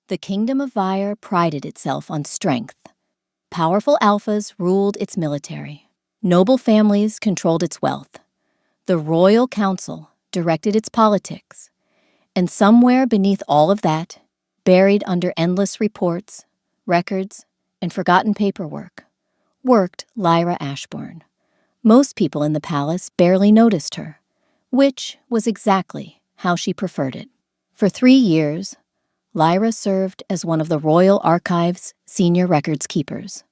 The kingdom of Vyre prided itself on strength. Powerful alphas ruled its military. Noble families controlled its wealth. The royal council directed its politics. And somewhere beneath all of that, buried under endless reports, records, and forgotten paperwork, worked Lyra Ashbourne. Most people in the palace barely noticed her, which was exactly how she preferred it. For 3 years, Lyra served as one of the Royal Archives' senior records keepers.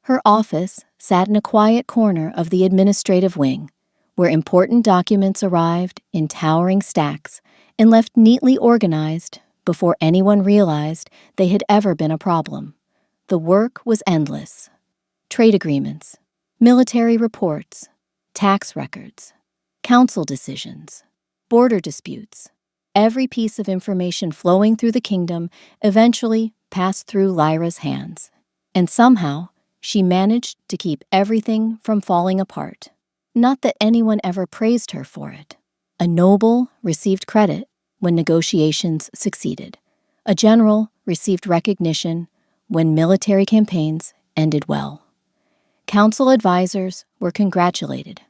Her office sat in a quiet corner of the administrative wing, where important documents arrived in towering stacks and left neatly organized before anyone realized they had ever been a problem. The work was endless. Trade agreements, military reports, tax records, council decisions, border disputes. Every piece of information flowing through the kingdom eventually passed through Lyra's hands. And somehow, she managed to keep everything from falling apart. Not that anyone ever praised her for it. A noble received credit when negotiations succeeded. A general received recognition when military campaigns ended well. Council advisors were congratulated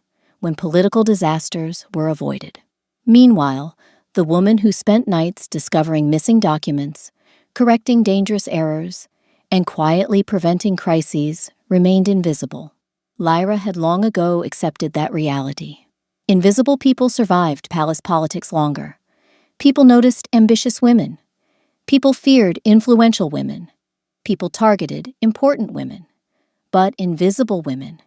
when political disasters were avoided. Meanwhile, the woman who spent nights discovering missing documents, correcting dangerous errors, and quietly preventing crises remained invisible. Lyra had long ago accepted that reality. Invisible people survived palace politics longer. People noticed ambitious women. People feared influential women. People targeted important women. But invisible women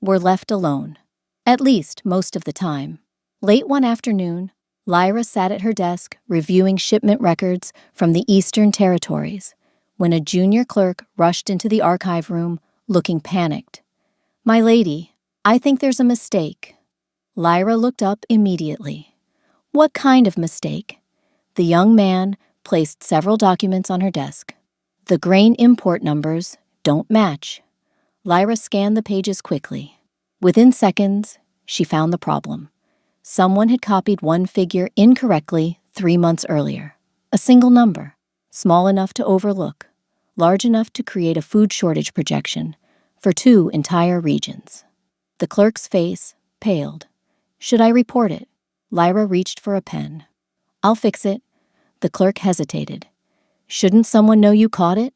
were left alone, at least most of the time. Late one afternoon, Lyra sat at her desk reviewing shipment records from the Eastern Territories when a junior clerk rushed into the archive room looking panicked. "My lady, I think there's a mistake." Lyra looked up immediately. "What kind of mistake?" The young man placed several documents on her desk. "The grain import numbers don't match." Lyra scanned the pages quickly. Within seconds, she found the problem. Someone had copied one figure incorrectly 3 months earlier. A single number, small enough to overlook, large enough to create a food shortage projection for 2 entire regions. The clerk's face paled. "Should I report it?" Lyra reached for a pen. "I'll fix it." The clerk hesitated. "Shouldn't someone know you caught it?"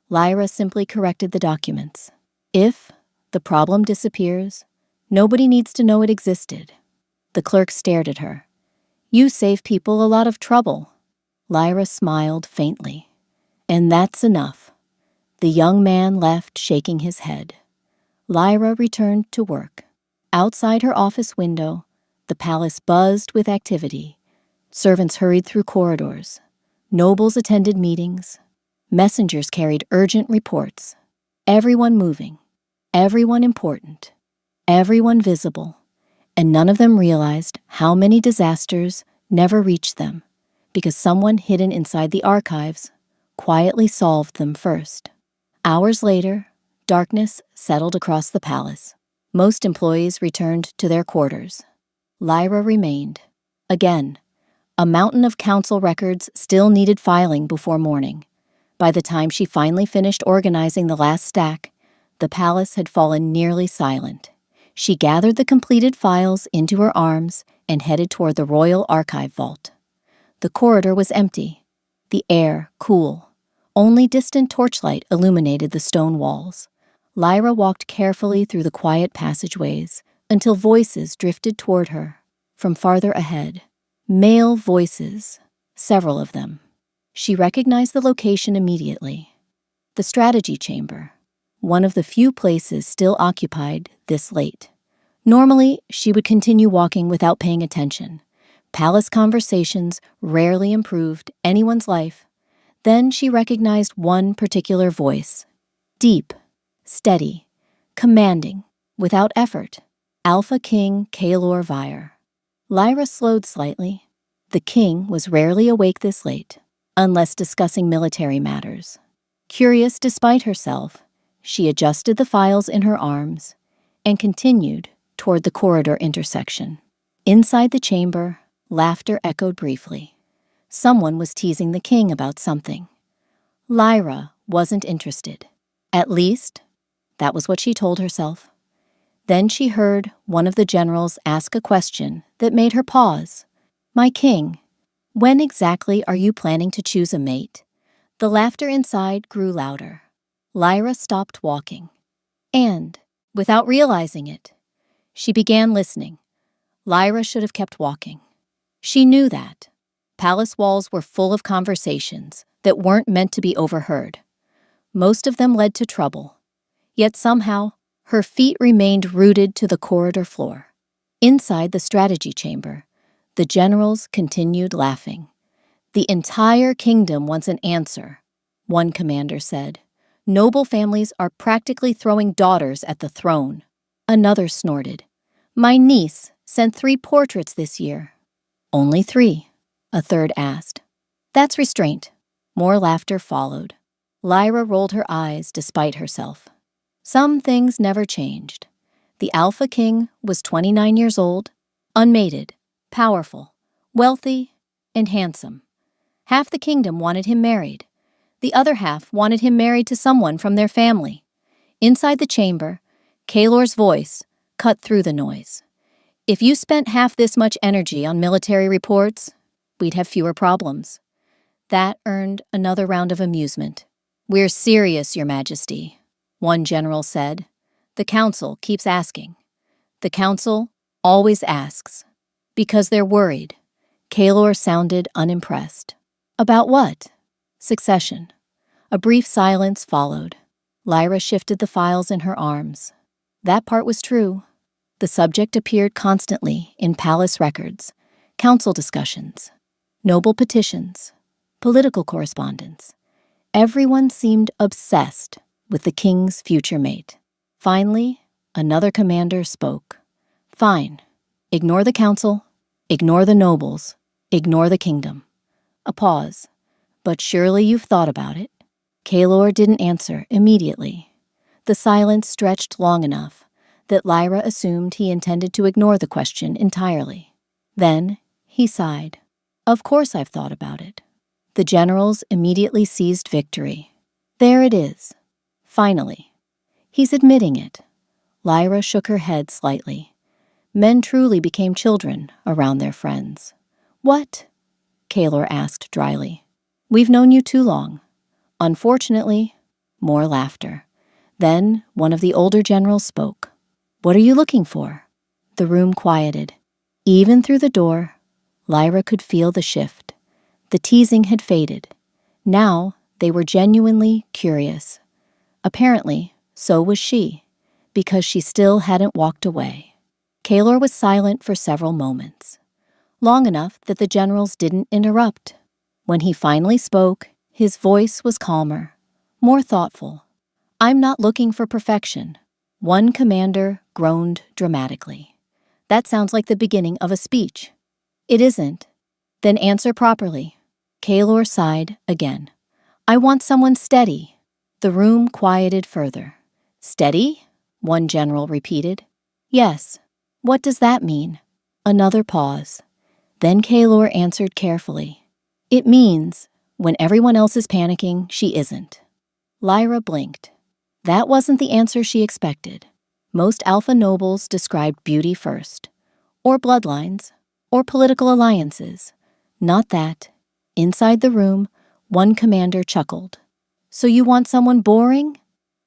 Lyra simply corrected the documents. If the problem disappears, nobody needs to know it existed. The clerk stared at her. "You save people a lot of trouble." Lyra smiled faintly. "And that's enough." The young man left, shaking his head. Lyra returned to work. Outside her office window, the palace buzzed with activity. Servants hurried through corridors. Nobles attended meetings. Messengers carried urgent reports. Everyone moving, everyone important, everyone visible. And none of them realized how many disasters never reached them because someone hidden inside the archives quietly solved them first. Hours later, darkness settled across the palace. Most employees returned to their quarters. Lyra remained. Again, a mountain of council records still needed filing before morning. By the time she finally finished organizing the last stack, the palace had fallen nearly silent. She gathered the completed files into her arms and headed toward the Royal Archive vault. The corridor was empty, the air cool. Only distant torchlight illuminated the stone walls. Lyra walked carefully through the quiet passageways until voices drifted toward her from farther ahead. Male voices, several of them. She recognized the location immediately. The strategy chamber, one of the few places still occupied this late. Normally, she would continue walking without paying attention. Palace conversations rarely improved anyone's life. Then she recognized one particular voice. Deep, steady, commanding, without effort. Alpha King Kaelor Vyre. Lyra slowed slightly. The king was rarely awake this late, unless discussing military matters. Curious despite herself, she adjusted the files in her arms and continued toward the corridor intersection. Inside the chamber, laughter echoed briefly. Someone was teasing the king about something. Lyra wasn't interested. At least, that was what she told herself. Then she heard one of the generals ask a question that made her pause. "My king, when exactly are you planning to choose a mate?" The laughter inside grew louder. Lyra stopped walking. And, without realizing it, she began listening. Lyra should have kept walking. She knew that. Palace walls were full of conversations that weren't meant to be overheard. Most of them led to trouble. Yet somehow, her feet remained rooted to the corridor floor. Inside the strategy chamber, the generals continued laughing. "The entire kingdom wants an answer," one commander said. "Noble families are practically throwing daughters at the throne." Another snorted. "My niece sent 3 portraits this year." "Only 3?" a third asked. "That's restraint." More laughter followed. Lyra rolled her eyes despite herself. Some things never changed. The Alpha King was 29 years old, unmated, powerful, wealthy, and handsome. Half the kingdom wanted him married. The other half wanted him married to someone from their family. Inside the chamber, Kaelor's voice cut through the noise. "If you spent half this much energy on military reports, we'd have fewer problems." That earned another round of amusement. "We're serious, Your Majesty," one general said. "The council keeps asking." "The council always asks. Because they're worried." Kaelor sounded unimpressed. "About what?" "Succession." A brief silence followed. Lyra shifted the files in her arms. That part was true. The subject appeared constantly in palace records, council discussions, noble petitions, political correspondence. Everyone seemed obsessed with the king's future mate. Finally, another commander spoke. "Fine. Ignore the council, ignore the nobles, ignore the kingdom." A pause. "But surely you've thought about it." Kaelor didn't answer immediately. The silence stretched long enough that Lyra assumed he intended to ignore the question entirely. Then he sighed. "Of course I've thought about it." The generals immediately seized victory. There it is. Finally. He's admitting it. Lyra shook her head slightly. Men truly became children around their friends. "What?" Kaelor asked dryly. "We've known you too long." Unfortunately, more laughter. Then one of the older generals spoke. "What are you looking for?" The room quieted. Even through the door, Lyra could feel the shift. The teasing had faded. Now they were genuinely curious. Apparently, so was she, because she still hadn't walked away. Kaelor was silent for several moments, long enough that the generals didn't interrupt. When he finally spoke, his voice was calmer, more thoughtful. "I'm not looking for perfection." One commander groaned dramatically. "That sounds like the beginning of a speech." "It isn't." "Then answer properly." Kaelor sighed again. "I want someone steady." The room quieted further. "Steady?" one general repeated. "Yes." "What does that mean?" Another pause. Then Kaelor answered carefully. "It means, when everyone else is panicking, she isn't." Lyra blinked. That wasn't the answer she expected. Most alpha nobles described beauty first, or bloodlines, or political alliances. Not that. Inside the room, one commander chuckled. "So you want someone boring?"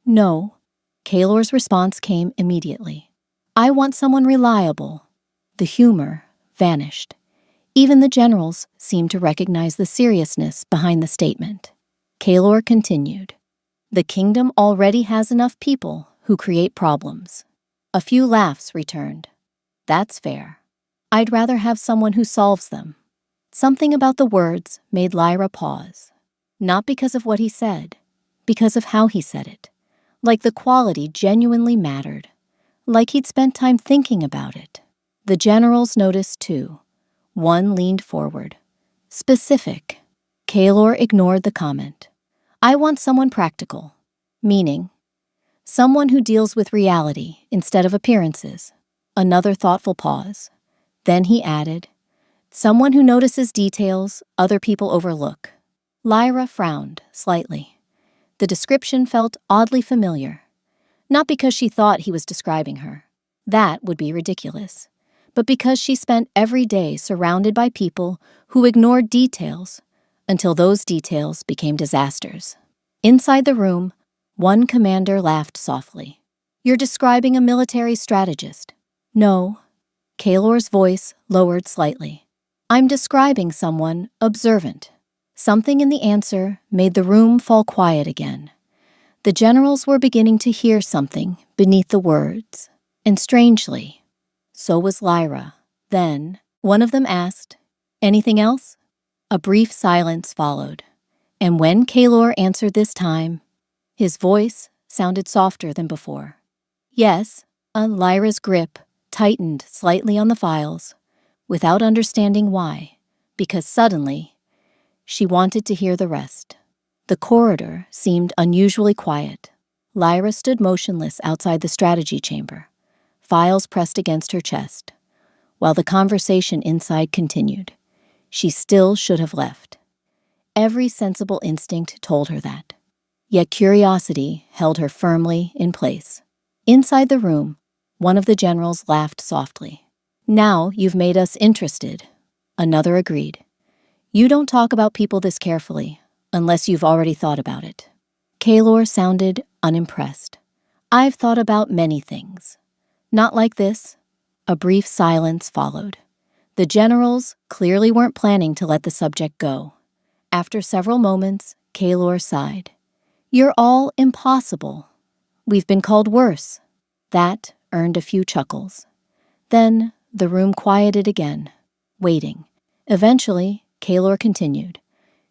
"No." Kaelor's response came immediately. "I want someone reliable." The humor vanished. Even the generals seemed to recognize the seriousness behind the statement. Kaelor continued. "The kingdom already has enough people who create problems." A few laughs returned. "That's fair. I'd rather have someone who solves them." Something about the words made Lyra pause. Not because of what he said, because of how he said it. Like the quality genuinely mattered. Like he'd spent time thinking about it. The generals noticed too. One leaned forward. "Specific." Kaelor ignored the comment. "I want someone practical." Meaning, someone who deals with reality instead of appearances. Another thoughtful pause. Then he added, Someone who notices details other people overlook. Lyra frowned slightly. The description felt oddly familiar. Not because she thought he was describing her. That would be ridiculous. But because she spent every day surrounded by people who ignored details until those details became disasters. Inside the room, one commander laughed softly. "You're describing a military strategist." "No." Kaylor's voice lowered slightly. "I'm describing someone observant." Something in the answer made the room fall quiet again. The generals were beginning to hear something beneath the words. And strangely, so was Lyra. Then, one of them asked, "Anything else?" A brief silence followed. And when Kaylor answered this time, his voice sounded softer than before. "Yes." Lyra's grip tightened slightly on the files, without understanding why, because suddenly, she wanted to hear the rest. The corridor seemed unusually quiet. Lyra stood motionless outside the strategy chamber, files pressed against her chest. While the conversation inside continued, she still should have left. Every sensible instinct told her that. Yet curiosity held her firmly in place. Inside the room, one of the generals laughed softly. "Now you've made us interested." Another agreed. "You don't talk about people this carefully, unless you've already thought about it." Kaylor sounded unimpressed. "I've thought about many things. Not like this." A brief silence followed. The generals clearly weren't planning to let the subject go. After several moments, Kaylor sighed. "You're all impossible. We've been called worse." That earned a few chuckles. Then the room quieted again, waiting. Eventually, Kaylor continued.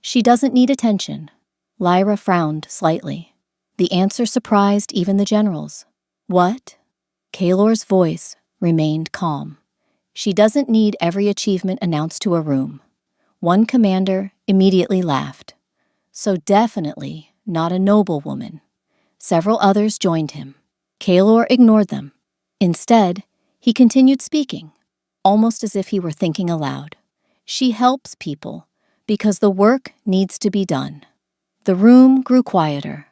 "She doesn't need attention." Lyra frowned slightly. The answer surprised even the generals. "What?" Kaylor's voice remained calm. "She doesn't need every achievement announced to a room." One commander immediately laughed. "So definitely not a noble woman." Several others joined him. Kaylor ignored them. Instead, he continued speaking, almost as if he were thinking aloud. "She helps people because the work needs to be done." The room grew quieter.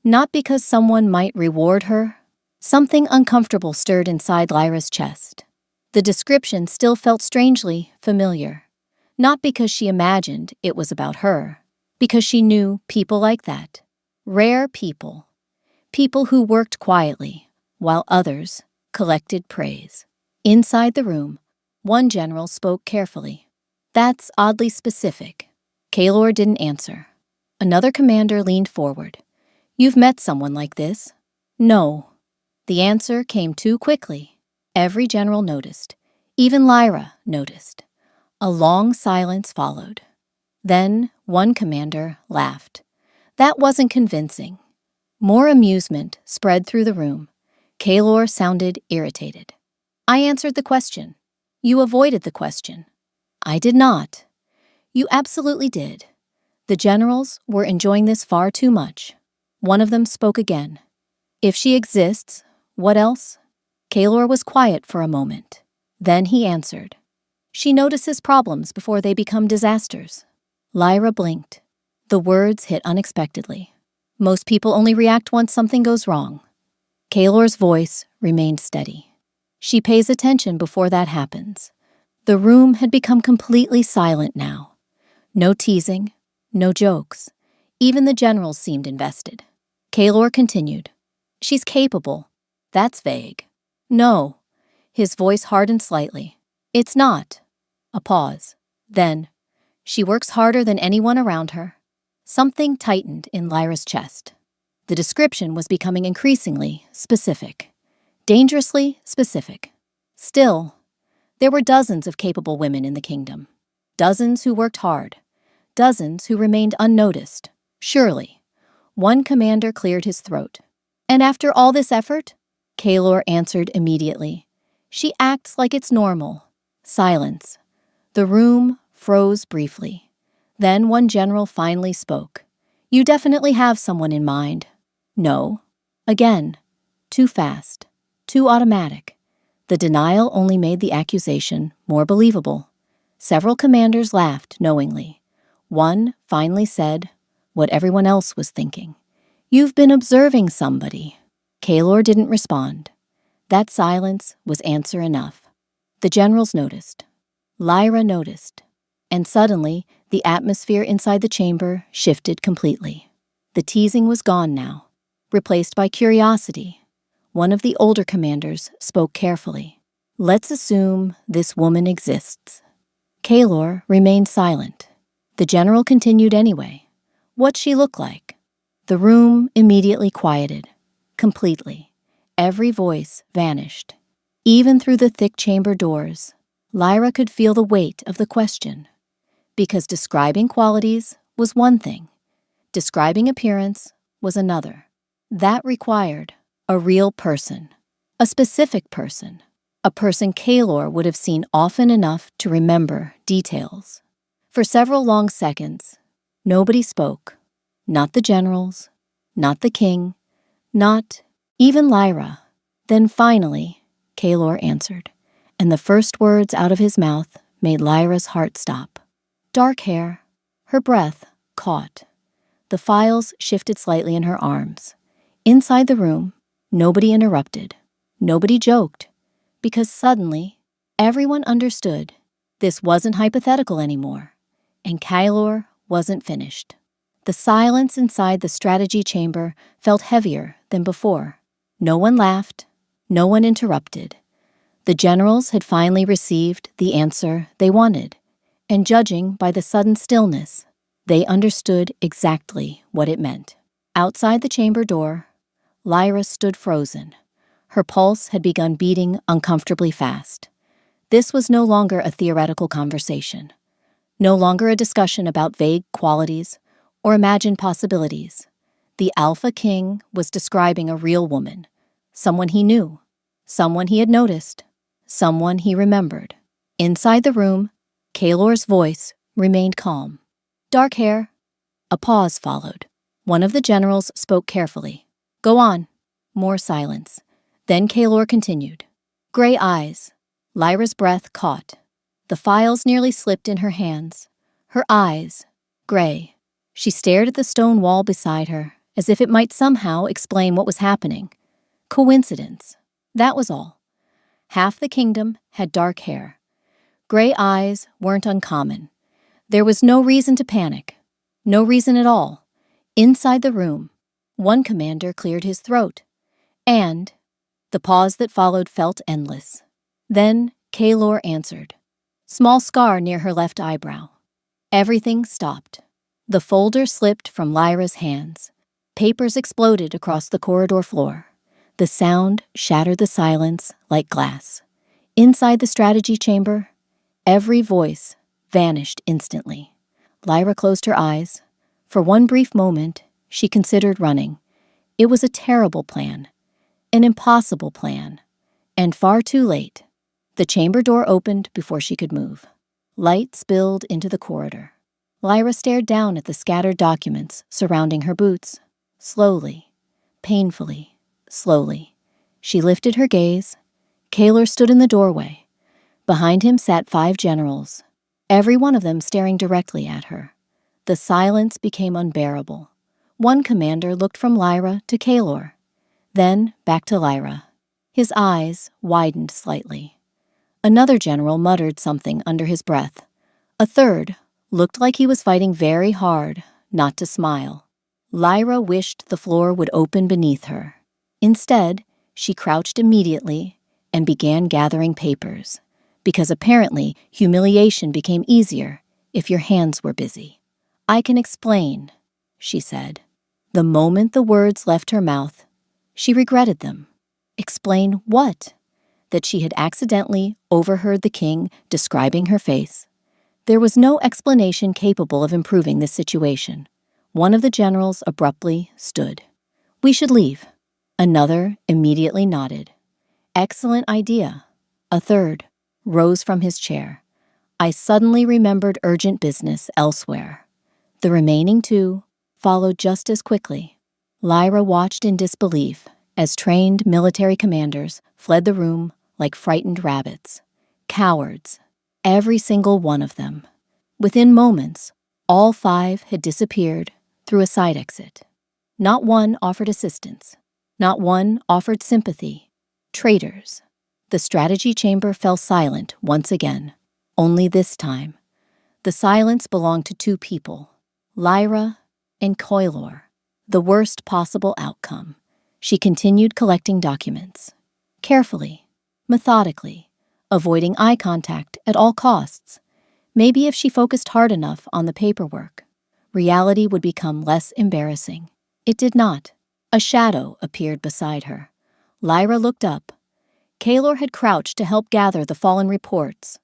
Not because someone might reward her. Something uncomfortable stirred inside Lyra's chest. The description still felt strangely familiar. Not because she imagined it was about her, because she knew people like that. Rare people. People who worked quietly, while others collected praise. Inside the room, one general spoke carefully. "That's oddly specific." Kaylor didn't answer. Another commander leaned forward. "You've met someone like this?" "No." The answer came too quickly. Every general noticed. Even Lyra noticed. A long silence followed. Then one commander laughed. That wasn't convincing. More amusement spread through the room. Kaylor sounded irritated. "I answered the question. You avoided the question." "I did not." "You absolutely did." The generals were enjoying this far too much. One of them spoke again. "If she exists, what else?" Kaylor was quiet for a moment. Then he answered. "She notices problems before they become disasters." Lyra blinked. The words hit unexpectedly. Most people only react once something goes wrong. Kaylor's voice remained steady. "She pays attention before that happens." The room had become completely silent now. No teasing, no jokes. Even the generals seemed invested. Kaylor continued. "She's capable." "That's vague." "No." His voice hardened slightly. "It's not." A pause. Then, "She works harder than anyone around her." Something tightened in Lyra's chest. The description was becoming increasingly specific. Dangerously specific. Still, there were dozens of capable women in the kingdom. Dozens who worked hard. Dozens who remained unnoticed. Surely. One commander cleared his throat. "And after all this effort?" Kaylor answered immediately. "She acts like it's normal." Silence. The room froze briefly. Then one general finally spoke. "You definitely have someone in mind." "No." Again. Too fast. Too automatic. The denial only made the accusation more believable. Several commanders laughed knowingly. One finally said what everyone else was thinking. "You've been observing somebody." Kaelor didn't respond. That silence was answer enough. The generals noticed. Lyra noticed. And suddenly, the atmosphere inside the chamber shifted completely. The teasing was gone now, replaced by curiosity. One of the older commanders spoke carefully. "Let's assume this woman exists." Kaelor remained silent. The general continued anyway. "What'd she look like?" The room immediately quieted. Completely. Every voice vanished. Even through the thick chamber doors, Lyra could feel the weight of the question. Because describing qualities was one thing. Describing appearance was another. That required a real person. A specific person. A person Kaelor would have seen often enough to remember details. For several long seconds, nobody spoke. Not the generals, not the king, not even Lyra. Then finally, Kaelor answered, and the first words out of his mouth made Lyra's heart stop. Dark hair. Her breath caught. The files shifted slightly in her arms. Inside the room, nobody interrupted. Nobody joked. Because suddenly, everyone understood this wasn't hypothetical anymore, and Kaelor wasn't finished. The silence inside the strategy chamber felt heavier than before. No one laughed. No one interrupted. The generals had finally received the answer they wanted, and judging by the sudden stillness, they understood exactly what it meant. Outside the chamber door, Lyra stood frozen. Her pulse had begun beating uncomfortably fast. This was no longer a theoretical conversation, no longer a discussion about vague qualities or imagined possibilities. The Alpha King was describing a real woman, someone he knew, someone he had noticed, someone he remembered. Inside the room, Kaelor's voice remained calm. Dark hair. A pause followed. One of the generals spoke carefully. Go on. More silence. Then Kaelor continued. Gray eyes. Lyra's breath caught. The files nearly slipped in her hands. Her eyes, gray. She stared at the stone wall beside her, as if it might somehow explain what was happening. Coincidence. That was all. Half the kingdom had dark hair. Gray eyes weren't uncommon. There was no reason to panic. No reason at all. Inside the room, one commander cleared his throat. And the pause that followed felt endless. Then Kaelor answered. Small scar near her left eyebrow. Everything stopped. The folder slipped from Lyra's hands. Papers exploded across the corridor floor. The sound shattered the silence like glass. Inside the strategy chamber, every voice vanished instantly. Lyra closed her eyes. For one brief moment, she considered running. It was a terrible plan, an impossible plan, and far too late. The chamber door opened before she could move. Light spilled into the corridor. Lyra stared down at the scattered documents surrounding her boots. Slowly, painfully, slowly. She lifted her gaze. Kaelor stood in the doorway. Behind him sat 5 generals, every one of them staring directly at her. The silence became unbearable. One commander looked from Lyra to Kaelor, then back to Lyra. His eyes widened slightly. Another general muttered something under his breath. A third looked like he was fighting very hard not to smile. Lyra wished the floor would open beneath her. Instead, she crouched immediately and began gathering papers, because apparently humiliation became easier if your hands were busy. I can explain, she said. The moment the words left her mouth, she regretted them. Explain what? That she had accidentally overheard the king describing her face. There was no explanation capable of improving this situation. One of the generals abruptly stood. We should leave. Another immediately nodded. Excellent idea. A third rose from his chair. I suddenly remembered urgent business elsewhere. The remaining 2 followed just as quickly. Lyra watched in disbelief as trained military commanders fled the room like frightened rabbits. Cowards. every single one of them. Within moments, all 5 had disappeared through a side exit. Not one offered assistance. Not one offered sympathy. Traitors. The strategy chamber fell silent once again. Only this time, the silence belonged to 2 people, Lyra and Coilor. The worst possible outcome. She continued collecting documents. Carefully, methodically, avoiding eye contact at all costs. Maybe if she focused hard enough on the paperwork, reality would become less embarrassing. It did not. A shadow appeared beside her. Lyra looked up. Kaylor had crouched to help gather the fallen reports.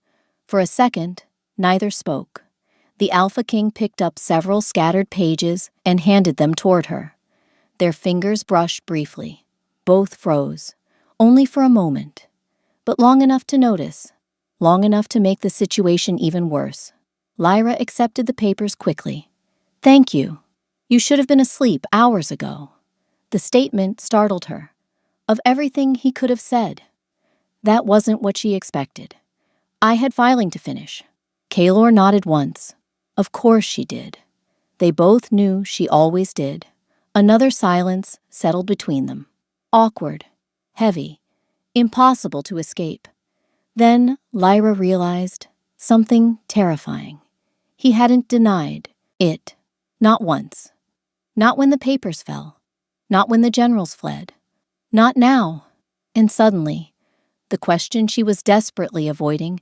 For a second, neither spoke. The Alpha King picked up several scattered pages and handed them toward her. Their fingers brushed briefly. Both froze, only for a moment, but long enough to notice, long enough to make the situation even worse. Lyra accepted the papers quickly. "Thank you. You should have been asleep hours ago." The statement startled her. Of everything he could have said, that wasn't what she expected. "I had filing to finish." Kaylor nodded once. Of course she did. They both knew she always did. Another silence settled between them. Awkward, heavy, impossible to escape. Then Lyra realized something terrifying. He hadn't denied it. Not once. Not when the papers fell. Not when the generals fled. Not now. And suddenly, the question she was desperately avoiding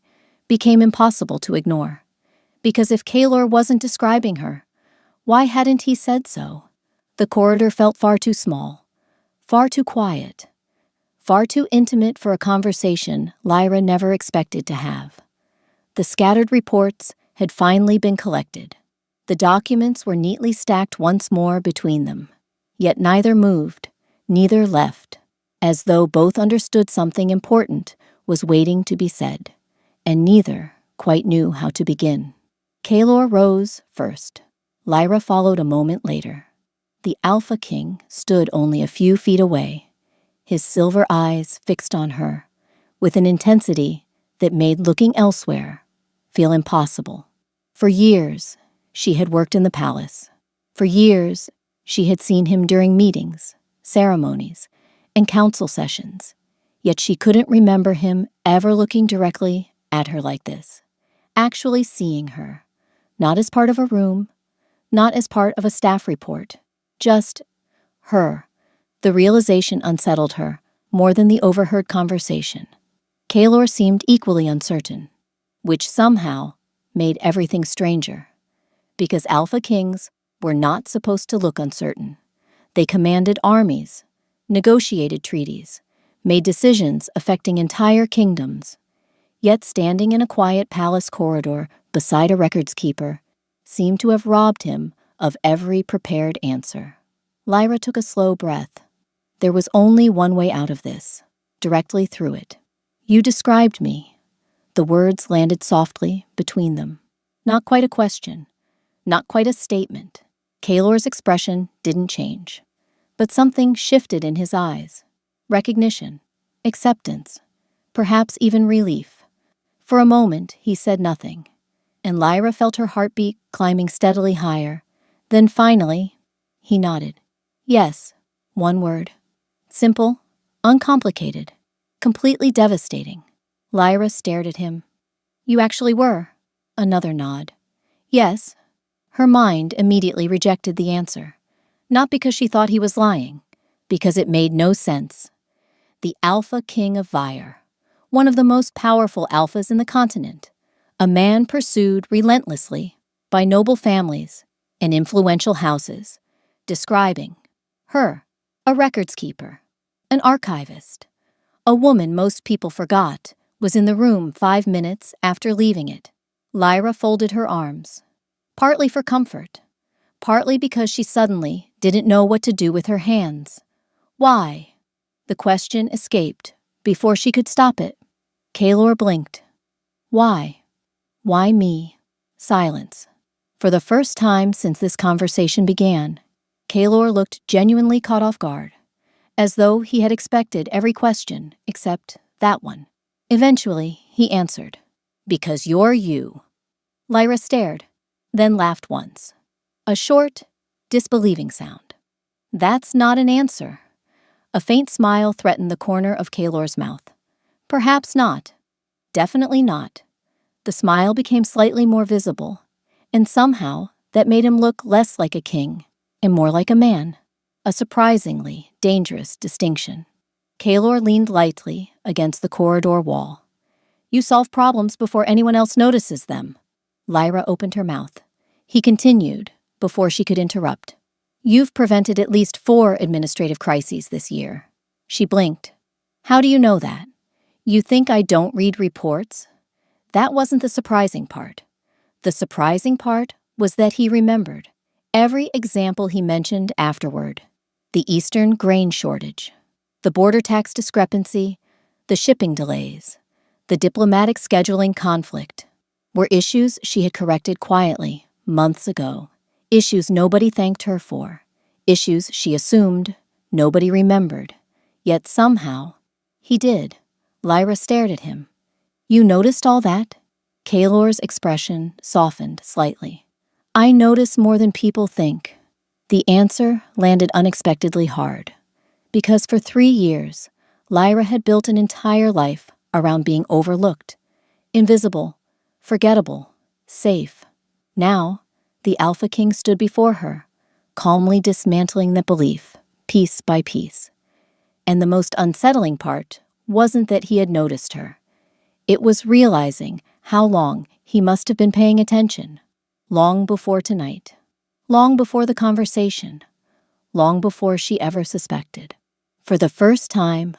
became impossible to ignore. Because if Kaylor wasn't describing her, why hadn't he said so? The corridor felt far too small, far too quiet, far too intimate for a conversation Lyra never expected to have. The scattered reports had finally been collected. The documents were neatly stacked once more between them. Yet neither moved, neither left, as though both understood something important was waiting to be said, and neither quite knew how to begin. Kaylor rose first. Lyra followed a moment later. The Alpha King stood only a few feet away, his silver eyes fixed on her, with an intensity that made looking elsewhere feel impossible. For years, she had worked in the palace. For years, she had seen him during meetings, ceremonies, and council sessions, yet she couldn't remember him ever looking directly at her like this, actually seeing her, not as part of a room, not as part of a staff report, just her. The realization unsettled her more than the overheard conversation. Kaylor seemed equally uncertain, which somehow made everything stranger, because Alpha Kings were not supposed to look uncertain. They commanded armies, negotiated treaties, made decisions affecting entire kingdoms. Yet standing in a quiet palace corridor beside a records keeper seemed to have robbed him of every prepared answer. Lyra took a slow breath. There was only one way out of this, directly through it. "You described me." The words landed softly between them. Not quite a question, not quite a statement. Kaylor's expression didn't change, but something shifted in his eyes. Recognition, acceptance, perhaps even relief. For a moment, he said nothing, and Lyra felt her heartbeat climbing steadily higher. Then finally, he nodded. Yes, one word. Simple, uncomplicated, completely devastating. Lyra stared at him. "You actually were." Another nod. "Yes." Her mind immediately rejected the answer, not because she thought he was lying, because it made no sense. The Alpha King of Vyre, one of the most powerful alphas in the continent, a man pursued relentlessly by noble families and influential houses, describing her, a records keeper, an archivist, a woman most people forgot was in the room 5 minutes after leaving it. Lyra folded her arms, partly for comfort, partly because she suddenly didn't know what to do with her hands. Why? The question escaped before she could stop it. Kaylor blinked. Why? Why me? Silence. For the first time since this conversation began, Kaylor looked genuinely caught off guard, as though he had expected every question except that one. Eventually, he answered. Because you're you. Lyra stared, then laughed once. A short, disbelieving sound. That's not an answer. A faint smile threatened the corner of Kaylor's mouth. Perhaps not. Definitely not. The smile became slightly more visible, and somehow that made him look less like a king and more like a man. A surprisingly dangerous distinction. Kaylor leaned lightly against the corridor wall. You solve problems before anyone else notices them. Lyra opened her mouth. He continued before she could interrupt. You've prevented at least 4 administrative crises this year. She blinked. How do you know that? You think I don't read reports? That wasn't the surprising part. The surprising part was that he remembered every example he mentioned afterward. The Eastern grain shortage, the border tax discrepancy, the shipping delays, the diplomatic scheduling conflict were issues she had corrected quietly months ago, issues nobody thanked her for, issues she assumed nobody remembered. Yet somehow, he did. Lyra stared at him. You noticed all that? Kaylor's expression softened slightly. I notice more than people think. The answer landed unexpectedly hard, because for 3 years, Lyra had built an entire life around being overlooked, invisible, forgettable, safe. Now, the Alpha King stood before her, calmly dismantling that belief, piece by piece. And the most unsettling part wasn't that he had noticed her. It was realizing how long he must have been paying attention. Long before tonight. Long before the conversation. Long before she ever suspected. For the first time,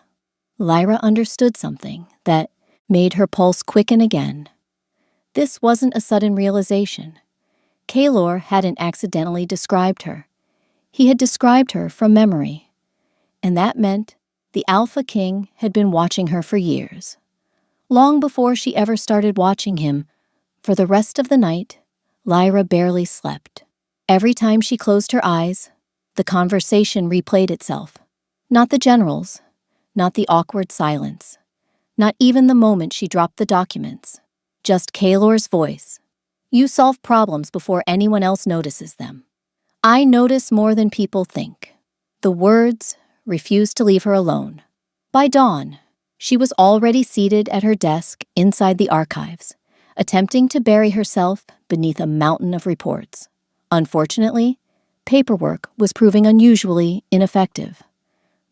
Lyra understood something that made her pulse quicken again. This wasn't a sudden realization. Kaylor hadn't accidentally described her. He had described her from memory. And that meant the Alpha King had been watching her for years. Long before she ever started watching him. For the rest of the night, Lyra barely slept. Every time she closed her eyes, the conversation replayed itself. Not the generals, not the awkward silence, not even the moment she dropped the documents. Just Kaylor's voice. You solve problems before anyone else notices them. I notice more than people think. The words refused to leave her alone. By dawn, she was already seated at her desk inside the archives, attempting to bury herself beneath a mountain of reports. Unfortunately, paperwork was proving unusually ineffective.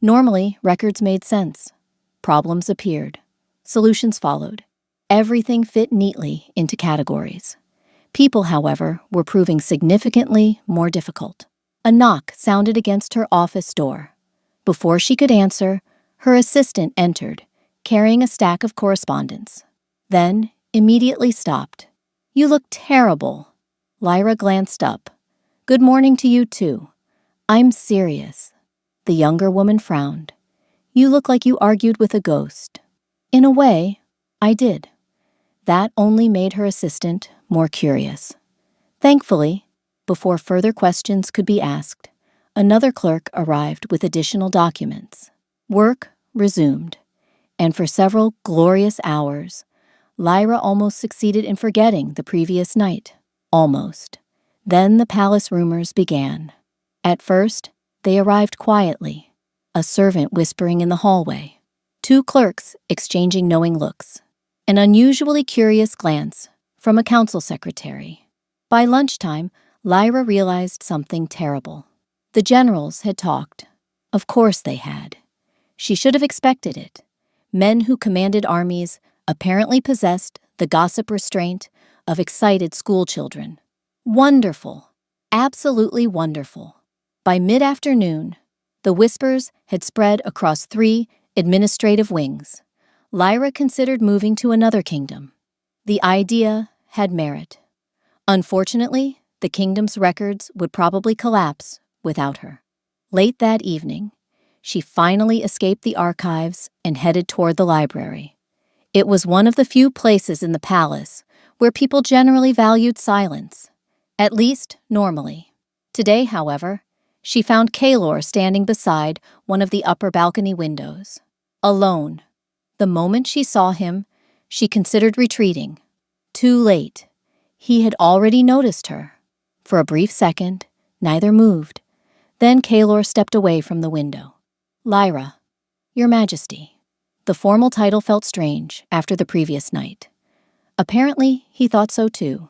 Normally, records made sense. Problems appeared. Solutions followed. Everything fit neatly into categories. People, however, were proving significantly more difficult. A knock sounded against her office door. Before she could answer, her assistant entered, carrying a stack of correspondence. Then, immediately stopped. You look terrible. Lyra glanced up. Good morning to you, too. I'm serious. The younger woman frowned. You look like you argued with a ghost. In a way, I did. That only made her assistant more curious. Thankfully, before further questions could be asked, another clerk arrived with additional documents. Work resumed, and for several glorious hours, Lyra almost succeeded in forgetting the previous night. Almost. Then the palace rumors began. At first, they arrived quietly, a servant whispering in the hallway, 2 clerks exchanging knowing looks, an unusually curious glance from a council secretary. By lunchtime, Lyra realized something terrible. The generals had talked. Of course they had. She should have expected it. Men who commanded armies apparently possessed the gossip restraint of excited schoolchildren. Wonderful. Absolutely wonderful. By mid-afternoon, the whispers had spread across 3 administrative wings. Lyra considered moving to another kingdom. The idea had merit. Unfortunately, the kingdom's records would probably collapse without her. Late that evening, she finally escaped the archives and headed toward the library. It was one of the few places in the palace where people generally valued silence, at least normally. Today, however, she found Kaylor standing beside one of the upper balcony windows, alone. The moment she saw him, she considered retreating, Too late. He had already noticed her. For a brief second, neither moved. Then Kaelor stepped away from the window. "Lyra, Your Majesty." The formal title felt strange after the previous night. Apparently, he thought so too.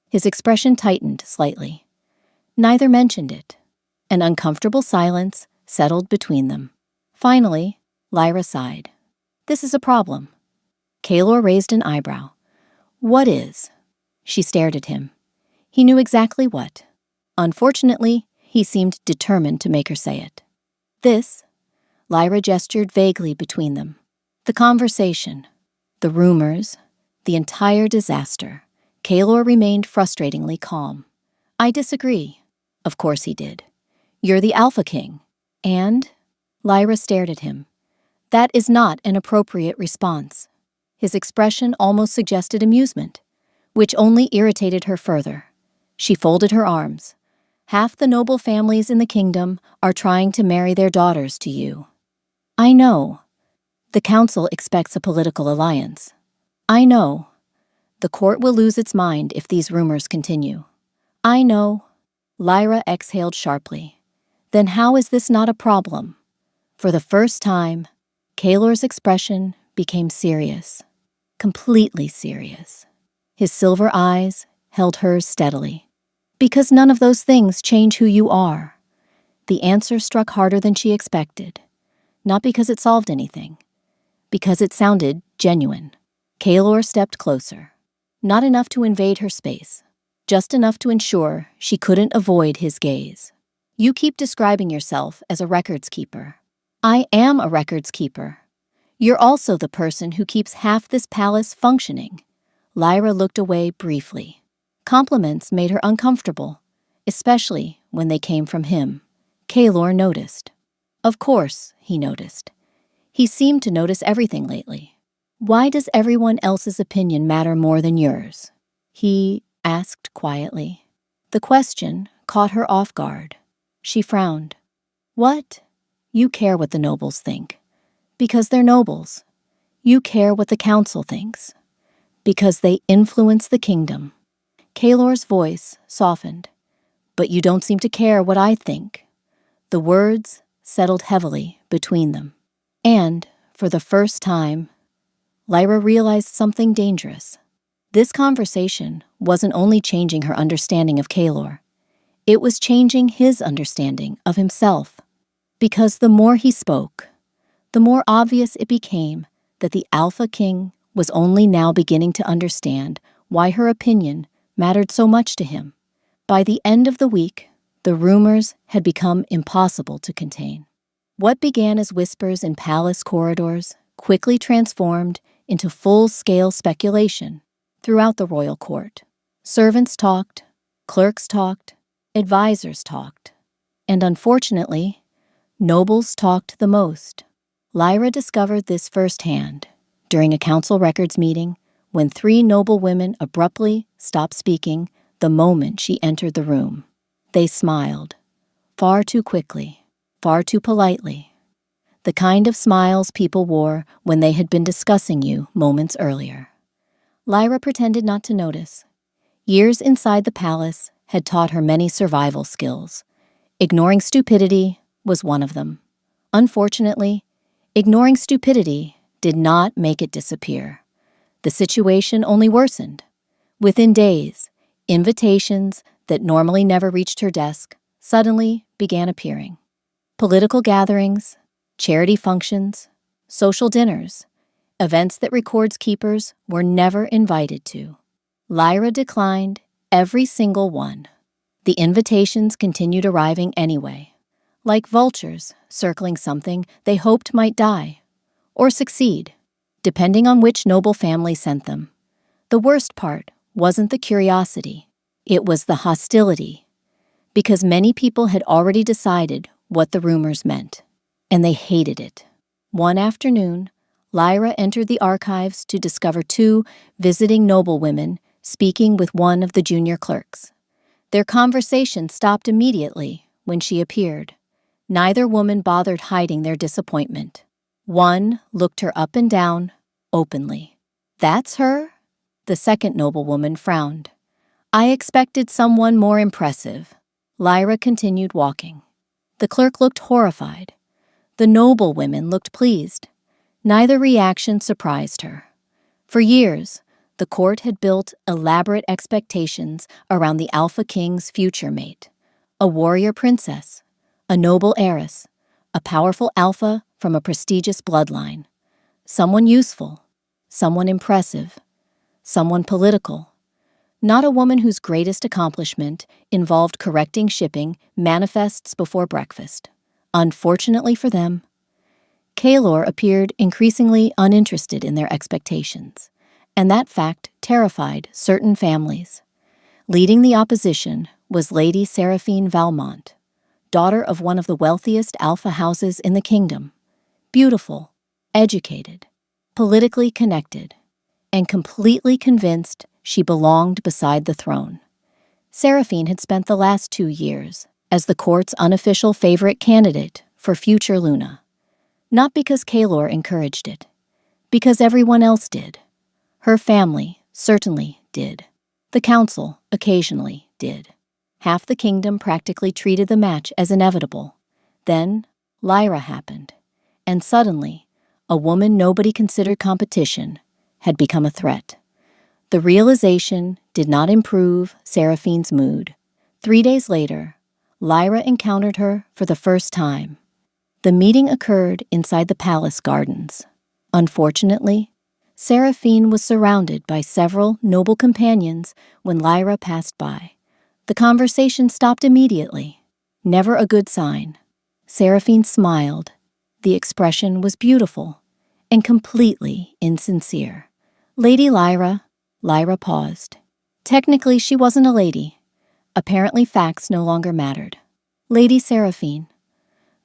His expression tightened slightly. Neither mentioned it. An uncomfortable silence settled between them. Finally, Lyra sighed. "This is a problem." Kaelor raised an eyebrow. "What is?" She stared at him. He knew exactly what. Unfortunately, he seemed determined to make her say it. "This," Lyra gestured vaguely between them. "The conversation, the rumors, the entire disaster." Kaelor remained frustratingly calm. "I disagree." Of course he did. "You're the Alpha King." And? Lyra stared at him. "That is not an appropriate response." His expression almost suggested amusement, which only irritated her further. She folded her arms. "Half the noble families in the kingdom are trying to marry their daughters to you." "I know. The council expects a political alliance." "I know. The court will lose its mind if these rumors continue." "I know." Lyra exhaled sharply. "Then how is this not a problem?" For the first time, Kaelor's expression became serious. Completely serious. His silver eyes held hers steadily. "Because none of those things change who you are." The answer struck harder than she expected. Not because it solved anything. Because it sounded genuine. Kaelor stepped closer. Not enough to invade her space. Just enough to ensure she couldn't avoid his gaze. "You keep describing yourself as a records keeper." "I am a records keeper. You're also the person who keeps half this palace functioning." Lyra looked away briefly. Compliments made her uncomfortable, especially when they came from him. Kaelor noticed. Of course, he noticed. He seemed to notice everything lately. "Why does everyone else's opinion matter more than yours?" he asked quietly. The question caught her off guard. She frowned. "What?" "You care what the nobles think. Because they're nobles. You care what the council thinks. Because they influence the kingdom." Kaelor's voice softened. "But you don't seem to care what I think." The words settled heavily between them. And, for the first time, Lyra realized something dangerous. This conversation wasn't only changing her understanding of Kaelor. It was changing his understanding of himself. Because the more he spoke, the more obvious it became that the Alpha King was only now beginning to understand why her opinion mattered so much to him. By the end of the week, the rumors had become impossible to contain. What began as whispers in palace corridors quickly transformed into full-scale speculation throughout the royal court. Servants talked, clerks talked, advisors talked, and unfortunately, nobles talked the most. Lyra discovered this firsthand during a council records meeting when 3 noble women abruptly stopped speaking the moment she entered the room. They smiled, far too quickly, far too politely. The kind of smiles people wore when they had been discussing you moments earlier. Lyra pretended not to notice. Years inside the palace had taught her many survival skills. Ignoring stupidity was one of them. Unfortunately, ignoring stupidity did not make it disappear. The situation only worsened. Within days, invitations that normally never reached her desk suddenly began appearing. Political gatherings, charity functions, social dinners, events that records keepers were never invited to. Lyra declined every single one. The invitations continued arriving anyway, like vultures circling something they hoped might die or succeed, depending on which noble family sent them. The worst part wasn't the curiosity, it was the hostility, because many people had already decided what the rumors meant, and they hated it. One afternoon, Lyra entered the archives to discover 2 visiting noblewomen speaking with one of the junior clerks. Their conversation stopped immediately when she appeared. Neither woman bothered hiding their disappointment. One looked her up and down, openly. "That's her?" The second noblewoman frowned. I expected someone more impressive. Lyra continued walking. The clerk looked horrified. The noblewomen looked pleased. Neither reaction surprised her. For years, the court had built elaborate expectations around the Alpha King's future mate. A warrior princess, a noble heiress, a powerful alpha from a prestigious bloodline. Someone useful, someone impressive, someone political. Not a woman whose greatest accomplishment involved correcting shipping manifests before breakfast. Unfortunately for them, Kaelor appeared increasingly uninterested in their expectations, and that fact terrified certain families. Leading the opposition was Lady Seraphine Valmont, daughter of one of the wealthiest alpha houses in the kingdom, beautiful, educated, politically connected, and completely convinced she belonged beside the throne. Seraphine had spent the last 2 years as the court's unofficial favorite candidate for future Luna. Not because Kaelor encouraged it, because everyone else did. Her family certainly did. The council occasionally did. Half the kingdom practically treated the match as inevitable. Then, Lyra happened, and suddenly, a woman nobody considered competition had become a threat. The realization did not improve Seraphine's mood. 3 days later, Lyra encountered her for the first time. The meeting occurred inside the palace gardens. Unfortunately, Seraphine was surrounded by several noble companions when Lyra passed by. The conversation stopped immediately. Never a good sign. Seraphine smiled. The expression was beautiful and completely insincere. Lady Lyra paused. Technically, she wasn't a lady. Apparently, facts no longer mattered. Lady Seraphine.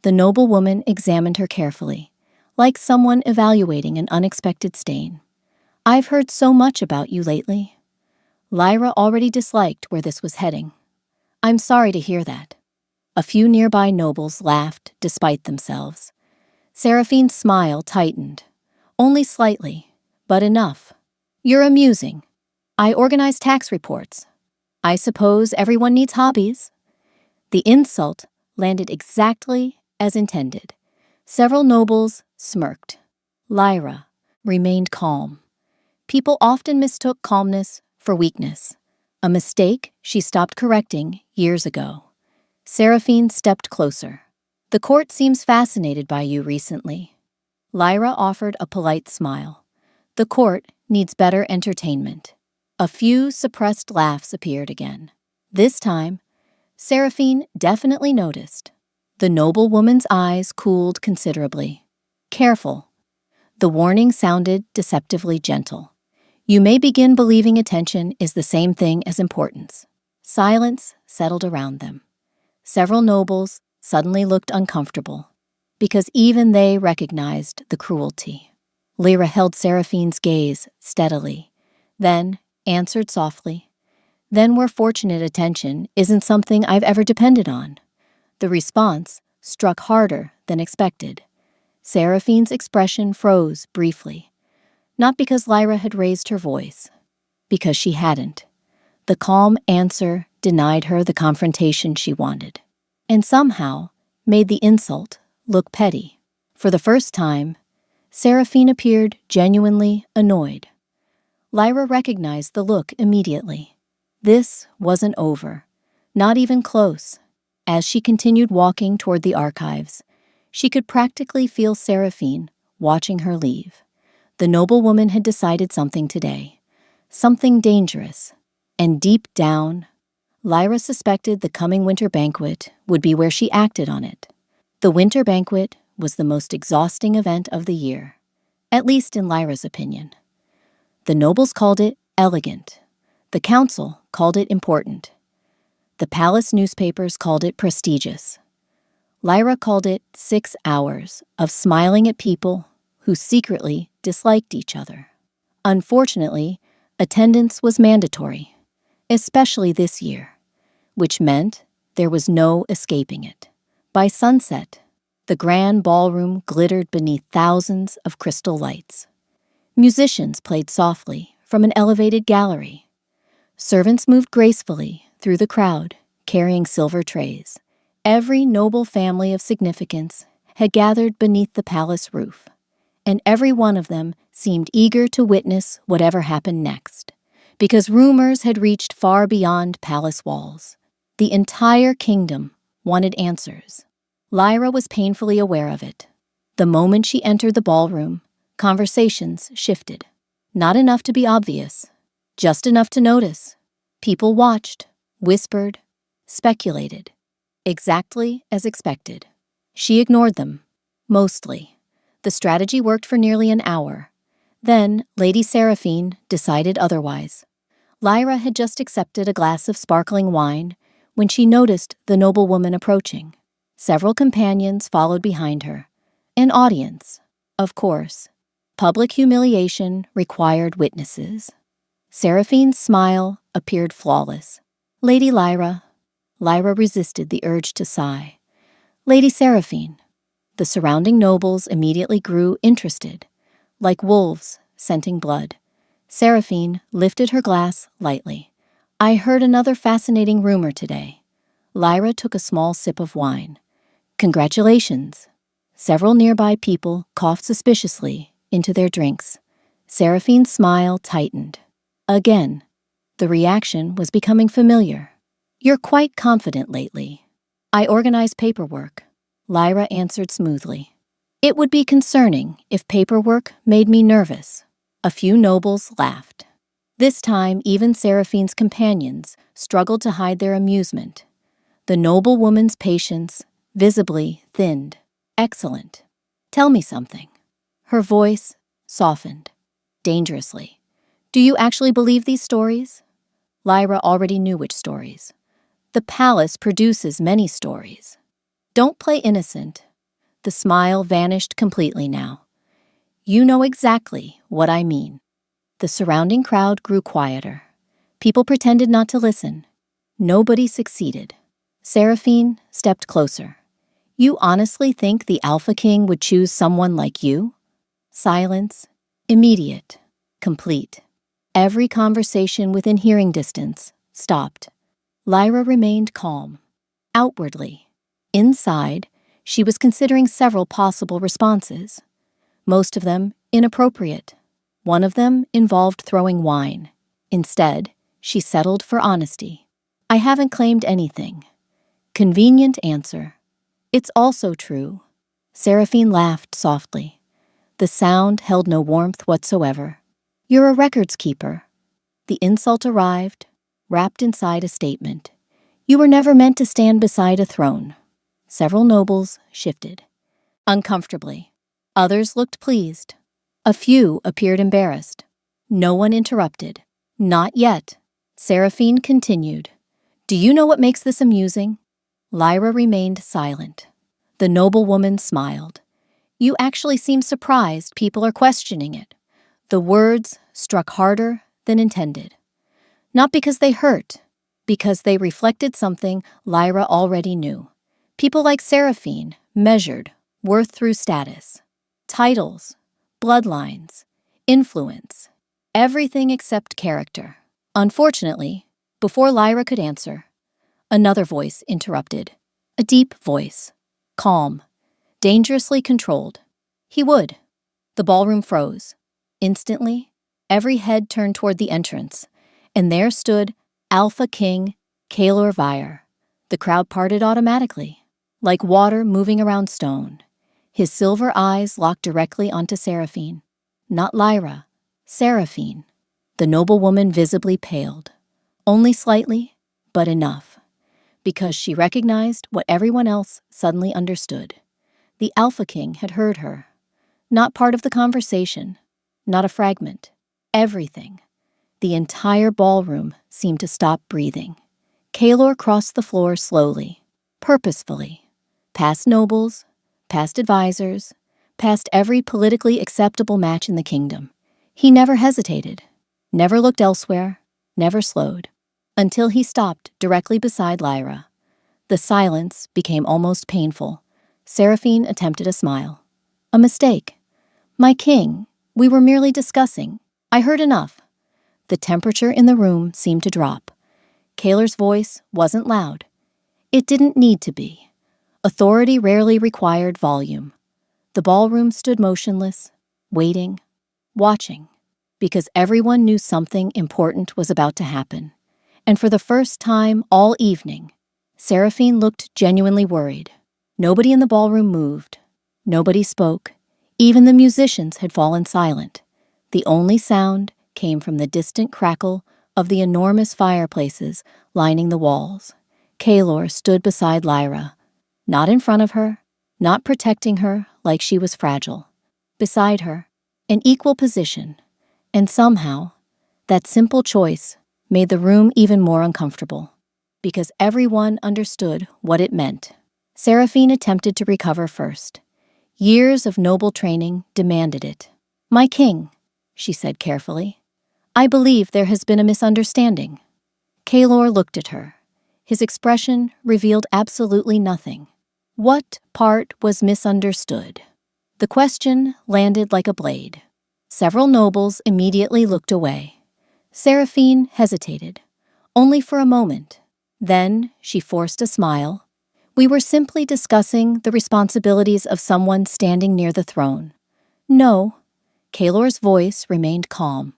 The noblewoman examined her carefully, like someone evaluating an unexpected stain. I've heard so much about you lately. Lyra already disliked where this was heading. I'm sorry to hear that. A few nearby nobles laughed despite themselves. Seraphine's smile tightened. Only slightly, but enough. You're amusing. I organize tax reports. I suppose everyone needs hobbies. The insult landed exactly as intended. Several nobles smirked. Lyra remained calm. People often mistook calmness for weakness, a mistake she stopped correcting years ago. Seraphine stepped closer. The court seems fascinated by you recently. Lyra offered a polite smile. The court needs better entertainment. A few suppressed laughs appeared again. This time, Seraphine definitely noticed. The noblewoman's eyes cooled considerably. Careful. The warning sounded deceptively gentle. You may begin believing attention is the same thing as importance. Silence settled around them. Several nobles suddenly looked uncomfortable, because even they recognized the cruelty. Lyra held Seraphine's gaze steadily, then answered softly, "Then we're fortunate attention isn't something I've ever depended on." The response struck harder than expected. Seraphine's expression froze briefly, not because Lyra had raised her voice, because she hadn't. The calm answer denied her the confrontation she wanted, and somehow made the insult look petty. For the first time, Seraphine appeared genuinely annoyed. Lyra recognized the look immediately. This wasn't over, not even close. As she continued walking toward the archives, she could practically feel Seraphine watching her leave. The noblewoman had decided something today, something dangerous, and deep down, Lyra suspected the coming winter banquet would be where she acted on it. The winter banquet was the most exhausting event of the year, at least in Lyra's opinion. The nobles called it elegant. The council called it important. The palace newspapers called it prestigious. Lyra called it 6 hours of smiling at people who secretly disliked each other. Unfortunately, attendance was mandatory, especially this year, which meant there was no escaping it. By sunset, the grand ballroom glittered beneath thousands of crystal lights. Musicians played softly from an elevated gallery. Servants moved gracefully through the crowd, carrying silver trays. Every noble family of significance had gathered beneath the palace roof, and every one of them seemed eager to witness whatever happened next, because rumors had reached far beyond palace walls. The entire kingdom wanted answers. Lyra was painfully aware of it. The moment she entered the ballroom, conversations shifted. Not enough to be obvious, just enough to notice. People watched, whispered, speculated, exactly as expected. She ignored them, mostly. The strategy worked for nearly an hour. Then Lady Seraphine decided otherwise. Lyra had just accepted a glass of sparkling wine when she noticed the noblewoman approaching. Several companions followed behind her. An audience, of course. Public humiliation required witnesses. Seraphine's smile appeared flawless. Lady Lyra. Lyra resisted the urge to sigh. Lady Seraphine. The surrounding nobles immediately grew interested, like wolves scenting blood. Seraphine lifted her glass lightly. I heard another fascinating rumor today. Lyra took a small sip of wine. Congratulations. Several nearby people coughed suspiciously into their drinks. Seraphine's smile tightened. Again, the reaction was becoming familiar. You're quite confident lately. I organize paperwork. Lyra answered smoothly. It would be concerning if paperwork made me nervous. A few nobles laughed. This time, even Seraphine's companions struggled to hide their amusement. The noblewoman's patience visibly thinned. Excellent. Tell me something. Her voice softened. Dangerously. Do you actually believe these stories? Lyra already knew which stories. The palace produces many stories. Don't play innocent. The smile vanished completely now. You know exactly what I mean. The surrounding crowd grew quieter. People pretended not to listen. Nobody succeeded. Seraphine stepped closer. You honestly think the Alpha King would choose someone like you? Silence. Immediate. Complete. Every conversation within hearing distance stopped. Lyra remained calm. Outwardly. Inside, she was considering several possible responses. Most of them inappropriate. One of them involved throwing wine. Instead, she settled for honesty. I haven't claimed anything. Convenient answer. It's also true. Seraphine laughed softly. The sound held no warmth whatsoever. You're a records keeper. The insult arrived, wrapped inside a statement. You were never meant to stand beside a throne. Several nobles shifted. Uncomfortably. Others looked pleased. A few appeared embarrassed. No one interrupted. Not yet. Seraphine continued. Do you know what makes this amusing? Lyra remained silent. The noblewoman smiled. You actually seem surprised people are questioning it. The words struck harder than intended. Not because they hurt, because they reflected something Lyra already knew. People like Seraphine measured worth through status, titles, bloodlines, influence, everything except character. Unfortunately, before Lyra could answer, another voice interrupted. A deep voice, calm, dangerously controlled. He would. The ballroom froze. Instantly, every head turned toward the entrance, and there stood Alpha King Kalor Vyre. The crowd parted automatically, like water moving around stone. His silver eyes locked directly onto Seraphine. Not Lyra, Seraphine. The noblewoman visibly paled. Only slightly, but enough. Because she recognized what everyone else suddenly understood. The Alpha King had heard her. Not part of the conversation. Not a fragment. Everything. The entire ballroom seemed to stop breathing. Kalor crossed the floor slowly, purposefully, past nobles, past advisors, past every politically acceptable match in the kingdom. He never hesitated, never looked elsewhere, never slowed, until he stopped directly beside Lyra. The silence became almost painful. Seraphine attempted a smile. A mistake. My king, we were merely discussing. I heard enough. The temperature in the room seemed to drop. Kaler's voice wasn't loud. It didn't need to be. Authority rarely required volume. The ballroom stood motionless, waiting, watching, because everyone knew something important was about to happen. And for the first time all evening, Seraphine looked genuinely worried. Nobody in the ballroom moved. Nobody spoke. Even the musicians had fallen silent. The only sound came from the distant crackle of the enormous fireplaces lining the walls. Kaler stood beside Lyra, not in front of her, not protecting her like she was fragile. Beside her, an equal position, and somehow, that simple choice made the room even more uncomfortable, because everyone understood what it meant. Seraphine attempted to recover first. Years of noble training demanded it. "My king," she said carefully, "I believe there has been a misunderstanding." Kaler looked at her. His expression revealed absolutely nothing. What part was misunderstood? The question landed like a blade. Several nobles immediately looked away. Seraphine hesitated, only for a moment. Then she forced a smile. "We were simply discussing the responsibilities of someone standing near the throne." "No." Kaler's voice remained calm.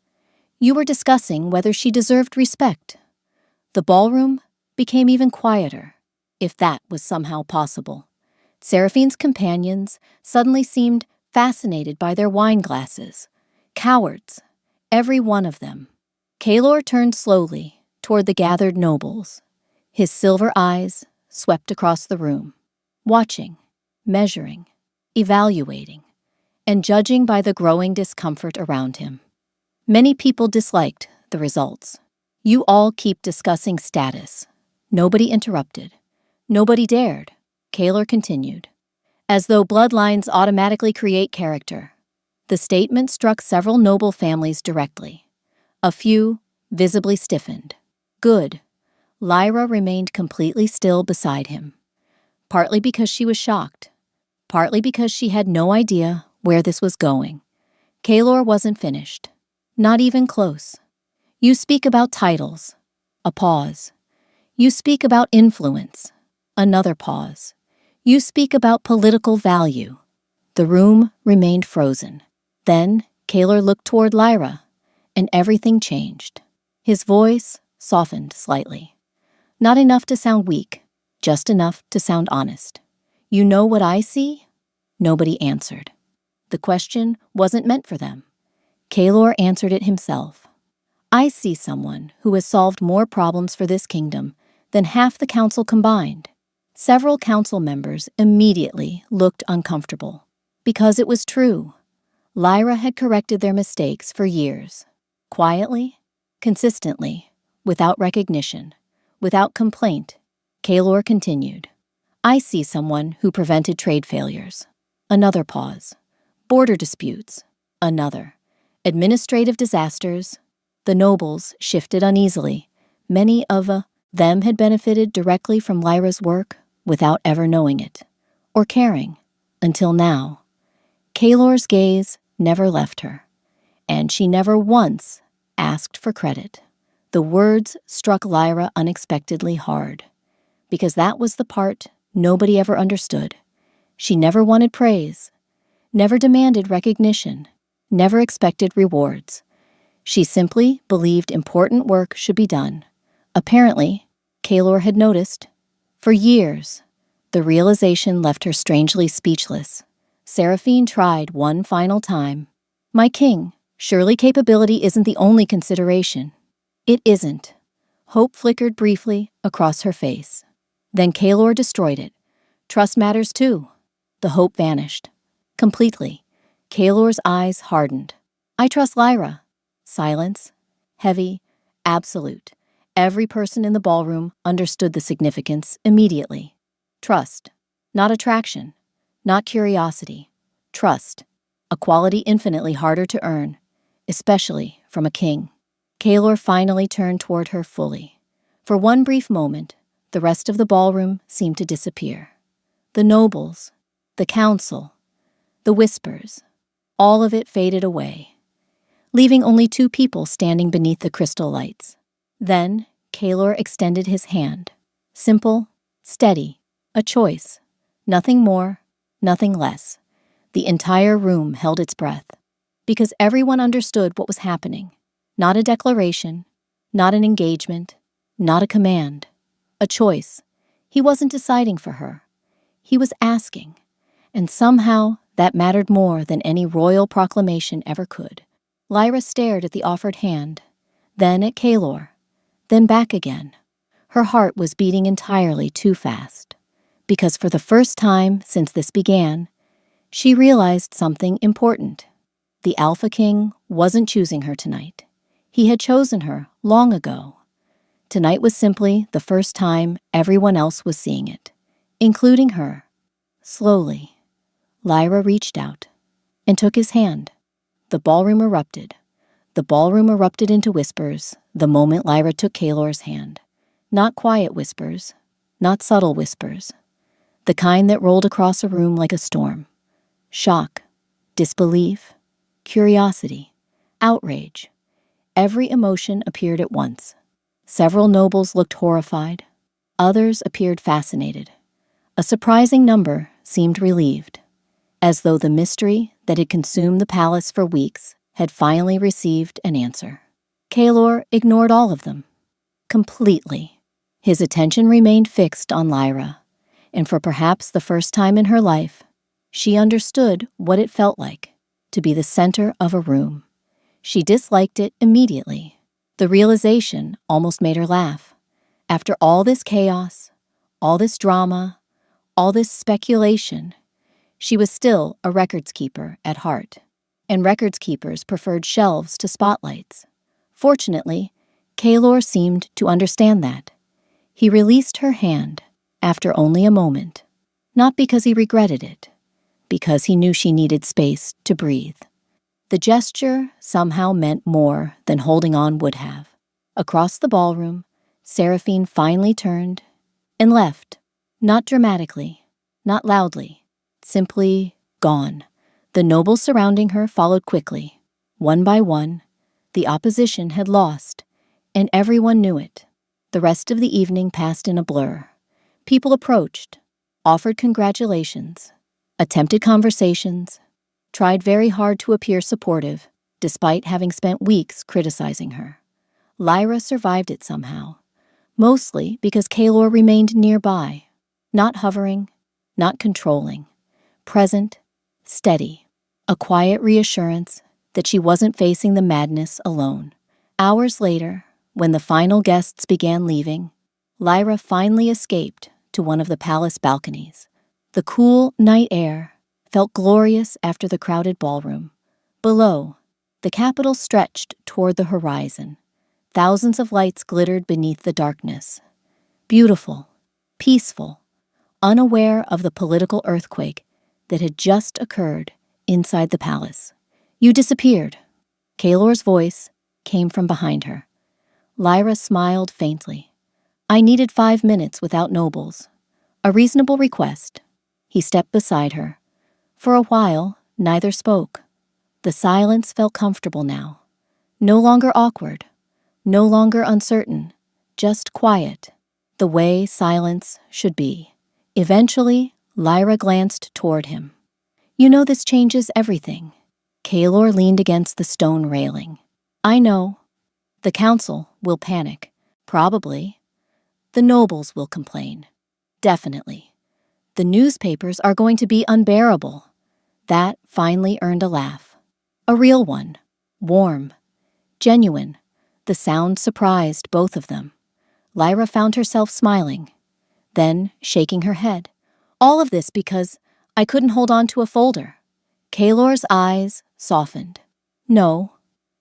"You were discussing whether she deserved respect." The ballroom became even quieter, if that was somehow possible. Seraphine's companions suddenly seemed fascinated by their wine glasses. Cowards, every one of them. Kaler turned slowly toward the gathered nobles. His silver eyes swept across the room, watching, measuring, evaluating, and judging by the growing discomfort around him. Many people disliked the results. "You all keep discussing status." Nobody interrupted. Nobody dared. Kaler continued, "As though bloodlines automatically create character." The statement struck several noble families directly. A few visibly stiffened. "Good." Lyra remained completely still beside him, partly because she was shocked, partly because she had no idea where this was going. Kaler wasn't finished. Not even close. "You speak about titles." A pause. "You speak about influence." Another pause. "You speak about political value." The room remained frozen. Then Kaler looked toward Lyra, and everything changed. His voice softened slightly. Not enough to sound weak, just enough to sound honest. "You know what I see?" Nobody answered. The question wasn't meant for them. Kaler answered it himself. "I see someone who has solved more problems for this kingdom than half the council combined." Several council members immediately looked uncomfortable. Because it was true. Lyra had corrected their mistakes for years. Quietly, consistently, without recognition, without complaint. Kaler continued, "I see someone who prevented trade failures." Another pause. Border disputes. Another. Administrative disasters. The nobles shifted uneasily. Many of them had benefited directly from Lyra's work without ever knowing it, or caring, until now. Kaler's gaze never left her, and she never once asked for credit. The words struck Lyra unexpectedly hard, because that was the part nobody ever understood. She never wanted praise, never demanded recognition, never expected rewards. She simply believed important work should be done. Apparently, Kaler had noticed. For years, the realization left her strangely speechless. Seraphine tried one final time. "My king, surely capability isn't the only consideration." "It isn't." Hope flickered briefly across her face. Then Kaler destroyed it. "Trust matters too." The hope vanished. Completely. Kaler's eyes hardened. "I trust Lyra." Silence. Heavy. Absolute. Every person in the ballroom understood the significance immediately. Trust. Not attraction. Not curiosity. Trust. A quality infinitely harder to earn, especially from a king. Kaler finally turned toward her fully. For one brief moment, the rest of the ballroom seemed to disappear. The nobles, the council, the whispers, all of it faded away. leaving only two people standing beneath the crystal lights. Then, Kaylor extended his hand. Simple, steady, a choice. Nothing more, nothing less. The entire room held its breath, because everyone understood what was happening. Not a declaration, not an engagement, not a command. A choice. He wasn't deciding for her. He was asking, and somehow that mattered more than any royal proclamation ever could. Lyra stared at the offered hand, then at Kaylor, then back again. Her heart was beating entirely too fast, because for the first time since this began, she realized something important. The Alpha King wasn't choosing her tonight. He had chosen her long ago. Tonight was simply the first time everyone else was seeing it, including her. Slowly, Lyra reached out and took his hand. The ballroom erupted. The ballroom erupted into whispers the moment Lyra took Kaylor's hand. Not quiet whispers, not subtle whispers. The kind that rolled across a room like a storm. Shock, disbelief, curiosity, outrage. Every emotion appeared at once. Several nobles looked horrified. Others appeared fascinated. A surprising number seemed relieved, as though the mystery that had consumed the palace for weeks had finally received an answer. Kaylor ignored all of them. Completely. His attention remained fixed on Lyra, and for perhaps the first time in her life, she understood what it felt like to be the center of a room. She disliked it immediately. The realization almost made her laugh. After all this chaos, all this drama, all this speculation, she was still a records keeper at heart, and records keepers preferred shelves to spotlights. Fortunately, Kaylor seemed to understand that. He released her hand after only a moment, not because he regretted it, because he knew she needed space to breathe. The gesture somehow meant more than holding on would have. Across the ballroom, Seraphine finally turned and left, not dramatically, not loudly, simply gone. The nobles surrounding her followed quickly. One by one, the opposition had lost, and everyone knew it. The rest of the evening passed in a blur. People approached, offered congratulations, attempted conversations, tried very hard to appear supportive, despite having spent weeks criticizing her. Lyra survived it somehow, mostly because Kaylor remained nearby, not hovering, not controlling, present, steady, a quiet reassurance that she wasn't facing the madness alone. Hours later, when the final guests began leaving, Lyra finally escaped to one of the palace balconies. The cool night air felt glorious after the crowded ballroom. Below, the capital stretched toward the horizon. Thousands of lights glittered beneath the darkness. Beautiful, peaceful, unaware of the political earthquake that had just occurred inside the palace. "You disappeared." Kaylor's voice came from behind her. Lyra smiled faintly. "I needed 5 minutes without nobles. A reasonable request." He stepped beside her. For a while, neither spoke. The silence felt comfortable now. No longer awkward. No longer uncertain. Just quiet. The way silence should be. Eventually, Lyra glanced toward him. "You know this changes everything." Kaylor leaned against the stone railing. "I know. The council will panic. Probably. The nobles will complain. Definitely. The newspapers are going to be unbearable." That finally earned a laugh. A real one. Warm. Genuine. The sound surprised both of them. Lyra found herself smiling, then shaking her head. "All of this because I couldn't hold on to a folder." Kaylor's eyes softened. "No."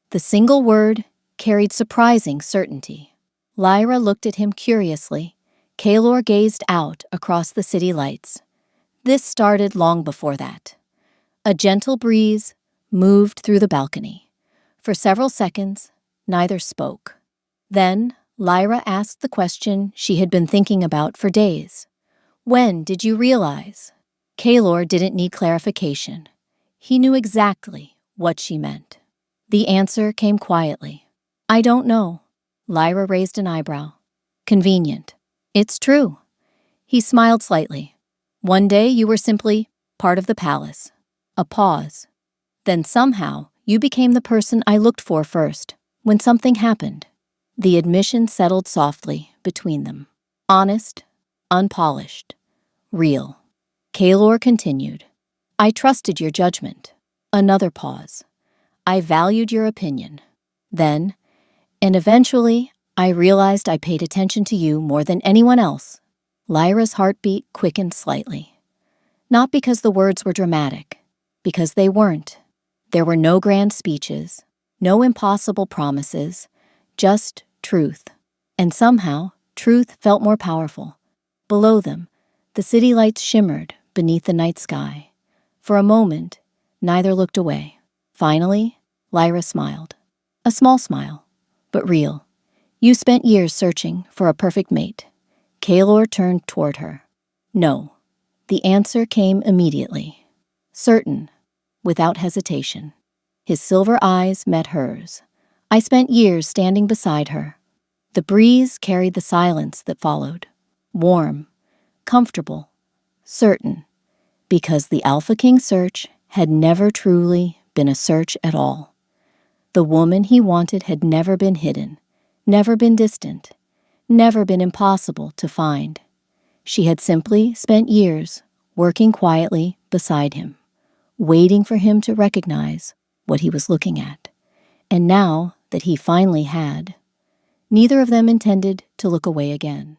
The single word carried surprising certainty. Lyra looked at him curiously. Kaylor gazed out across the city lights. This started long before that. A gentle breeze moved through the balcony. For several seconds, neither spoke. Then, Lyra asked the question she had been thinking about for days. "When did you realize?" Kaylor didn't need clarification. He knew exactly what she meant. The answer came quietly. I don't know. Lyra raised an eyebrow. Convenient. It's true. He smiled slightly. One day you were simply part of the palace. A pause. Then somehow you became the person I looked for first, when something happened. The admission settled softly between them. Honest, unpolished, real. Kaelor continued. I trusted your judgment. Another pause. I valued your opinion. Then, and eventually, I realized I paid attention to you more than anyone else. Lyra's heartbeat quickened slightly. Not because the words were dramatic, because they weren't. There were no grand speeches, no impossible promises, just truth. And somehow, truth felt more powerful. Below them, the city lights shimmered beneath the night sky. For a moment, neither looked away. Finally, Lyra smiled. A small smile, but real. You spent years searching for a perfect mate. Kaelor turned toward her. No. The answer came immediately. Certain, without hesitation. His silver eyes met hers. I spent years standing beside her. The breeze carried the silence that followed. Warm, comfortable, certain. Because the Alpha King search had never truly been a search at all. The woman he wanted had never been hidden, never been distant, never been impossible to find. She had simply spent years working quietly beside him, waiting for him to recognize what he was looking at. And now that he finally had, neither of them intended to look away again.